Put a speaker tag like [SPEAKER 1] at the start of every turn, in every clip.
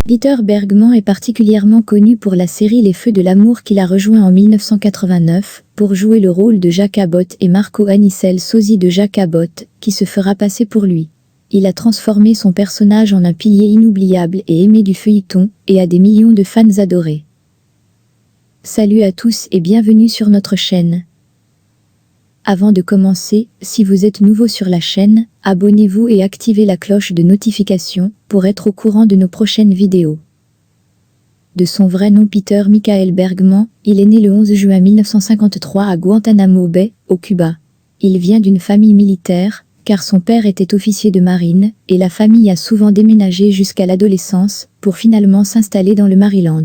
[SPEAKER 1] Peter Bergman est particulièrement connu pour la série Les Feux de l'amour qu'il a rejoint en 1989 pour jouer le rôle de Jack Abbott et Marco Anicel, sosie de Jack Abbott, qui se fera passer pour lui. Il a transformé son personnage en un pilier inoubliable et aimé du feuilleton et a des millions de fans adorés. Salut à tous et bienvenue sur notre chaîne. Avant de commencer, si vous êtes nouveau sur la chaîne, abonnez-vous et activez la cloche de notification pour être au courant de nos prochaines vidéos. De son vrai nom Peter Michael Bergman, il est né le 11 juin 1953 à Guantanamo Bay, au Cuba. Il vient d'une famille militaire, car son père était officier de marine, et la famille a souvent déménagé jusqu'à l'adolescence, pour finalement s'installer dans le Maryland.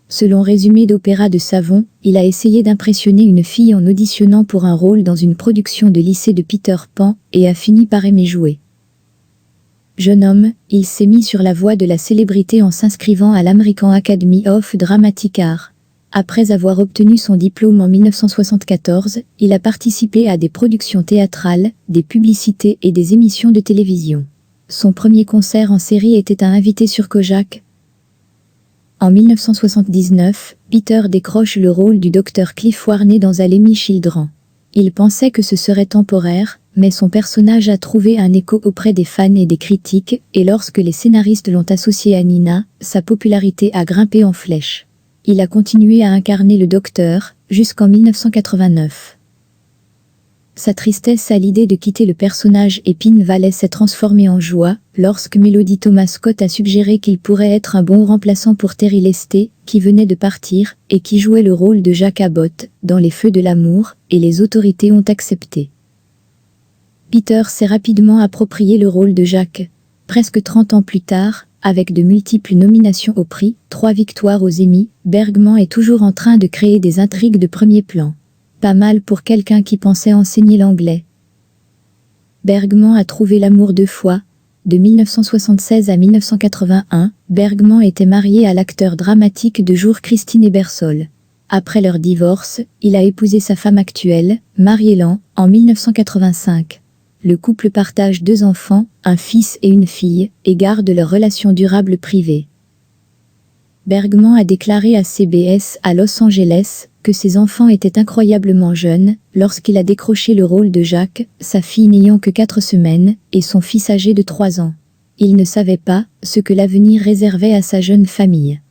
[SPEAKER 1] Selon Résumé d'Opéra de Savon, il a essayé d'impressionner une fille en auditionnant pour un rôle dans une production de lycée de Peter Pan et a fini par aimer jouer. Jeune homme, il s'est mis sur la voie de la célébrité en s'inscrivant à l'American Academy of Dramatic Art. Après avoir obtenu son diplôme en 1974, il a participé à des productions théâtrales, des publicités et des émissions de télévision. Son premier concert en série était un invité sur Kojak. En 1979, Peter décroche le rôle du Dr Cliff Warney dans Lemmy Children. Il pensait que ce serait temporaire, mais son personnage a trouvé un écho auprès des fans et des critiques, et lorsque les scénaristes l'ont associé à Nina, sa popularité a grimpé en flèche. Il a continué à incarner le docteur, jusqu'en 1989. Sa tristesse à l'idée de quitter le personnage Épine Valley s'est transformée en joie, lorsque Melody Thomas Scott a suggéré qu'il pourrait être un bon remplaçant pour Terry Lesté, qui venait de partir, et qui jouait le rôle de Jack Abbott, dans Les Feux de l'amour, et les autorités ont accepté. Peter s'est rapidement approprié le rôle de Jack. Presque 30 ans plus tard, avec de multiples nominations aux prix, 3 victoires aux Emmy, Bergman est toujours en train de créer des intrigues de premier plan. Pas mal pour quelqu'un qui pensait enseigner l'anglais. Bergman a trouvé l'amour 2 fois. De 1976 à 1981, Bergman était marié à l'acteur dramatique de jour Christine Ebersol. Après leur divorce, il a épousé sa femme actuelle, Marie-Hélène, en 1985. Le couple partage 2 enfants, un fils et une fille, et garde leur relation durable privée. Bergman a déclaré à CBS à Los Angeles que ses enfants étaient incroyablement jeunes lorsqu'il a décroché le rôle de Jack, sa fille n'ayant que 4 semaines, et son fils âgé de 3 ans. Il ne savait pas ce que l'avenir réservait à sa jeune famille.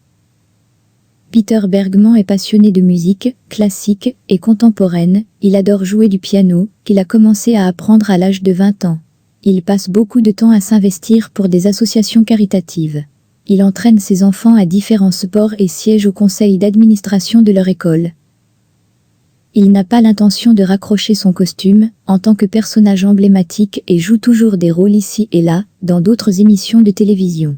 [SPEAKER 1] Peter Bergman est passionné de musique, classique et contemporaine, il adore jouer du piano, qu'il a commencé à apprendre à l'âge de 20 ans. Il passe beaucoup de temps à s'investir pour des associations caritatives. Il entraîne ses enfants à différents sports et siège au conseil d'administration de leur école. Il n'a pas l'intention de raccrocher son costume, en tant que personnage emblématique et joue toujours des rôles ici et là, dans d'autres émissions de télévision.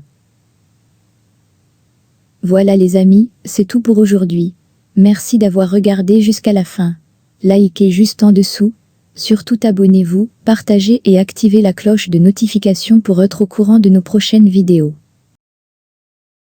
[SPEAKER 1] Voilà les amis, c'est tout pour aujourd'hui. Merci d'avoir regardé jusqu'à la fin. Likez juste en dessous. Surtout abonnez-vous, partagez et activez la cloche de notification pour être au courant de nos prochaines vidéos.